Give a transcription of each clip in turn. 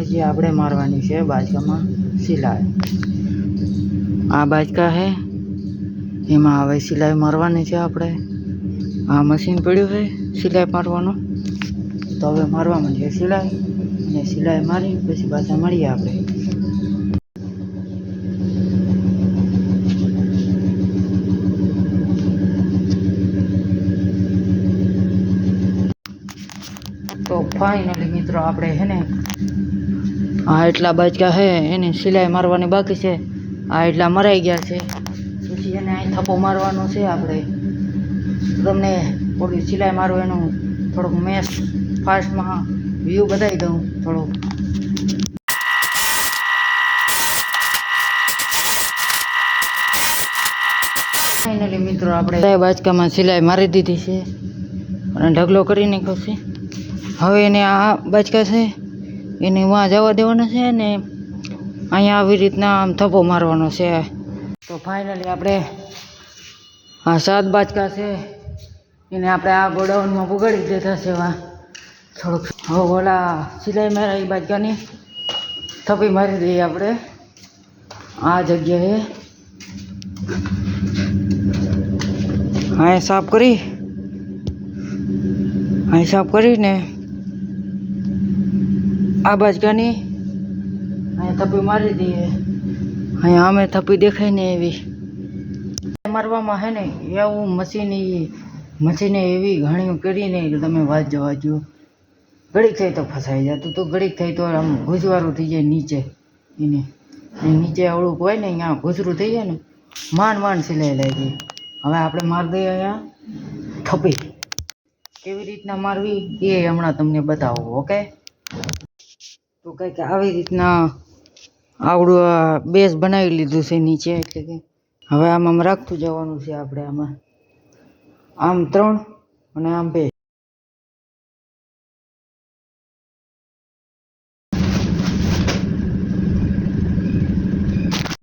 હજી આપણે મારવાની છે બાજકામાં સિલાઈ. આ બાજકા છે એમાં હવે સિલાઈ મારવાની છે આપણે. આ મશીન પડ્યું છે સિલાઈ મારવાનું, તો હવે મારવા માંડીએ સિલાઈ. અને સિલાઈ મારી પછી પાછા મળીએ આપણે. તો ફાઇનલી મિત્રો આપણે છે ને આ એટલા બાજકા છે એની સિલાઈ મારવાની બાકી છે. આ એટલા મરાઈ ગયા છે, પછી એને અહીં થપ્પો મારવાનો છે આપણે. તમને થોડી સિલાઈ મારવું એનું થોડુંક મેસ ફાસ્ટમાં વ્યૂ બતાવી દઉં થોડુંક. ફાઇનલી મિત્રો આપણે બાજકામાં સિલાઈ મારી દીધી છે અને ઢગલો કરી નાખ્યો છે. હવે એને આ બાજકા છે એને વાં જવા દેવાના છે ને અહીંયા આવી રીતના આમ થપ્પો મારવાનો છે. તો ફાઇનલી આપણે આ 7 બાજકા છે એને આપણે આ ગોડાઉનમાં પુગાડી દેતા છે. વા થોડુંક હવે ઓલા સિલાઈ મારા એ બાજકાની થપ્પી મારી દઈએ આપણે આ જગ્યાએ. અહીં સાફ કરીને આ બાજકાની અહીંયા થપ્પી મારી દઈએ. અહીંયા અમે થપ્પી દેખાય ને એવી મારવામાં છે ને એવું મશીને એવી ઘણી કરીને કે તમે વાત જવા જો. ઘડીક થઈ તો ફસાઈ જતું તો ઘડીક થઈ તો આમ ગુજવારું થઈ જાય નીચે. એને નીચે અવળું હોય ને અહીંયા ગુજરું થઈ જાય ને માંડ સિલાઈ લાગી. હવે આપણે મારી દઈએ અહીંયા થપ્પી. કેવી રીતના મારવી એ હમણાં તમને બતાવો. ઓકે, તો કંઈક આવી રીતના આવડું બેઝ બનાવી લીધું છે નીચે. એટલે કે હવે આમાં રાખતું જવાનું છે આપણે. આમાં આમ 3 અને આમ 2.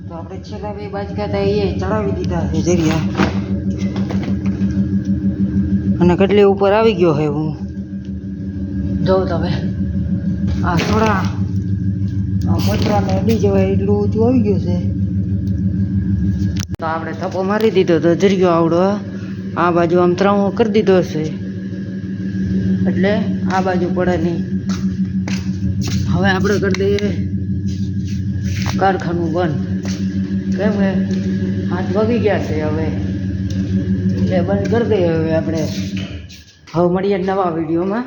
તો આપણે છેલ્લા 2 બાજકા હતા એ ચડાવી દીધા છે જરિયા. અને કેટલી ઉપર આવી ગયો છે હું જોઉં. તમે આ થોડા પતરાને અડી જવાય એટલું ઊંચું આવી ગયું છે. તો આપણે થપ્પો મારી દીધો તો જરિયો આવડો આ બાજુ આમ 3 કરી દીધો છે એટલે આ બાજુ પડે નહીં. હવે આપણે કરી દઈએ કારખાનું બંધ. કેમ કે 8 વાગી ગયા છે હવે એટલે બંધ કરી દઈએ. હવે આપણે મળીએ નવા વિડીયોમાં.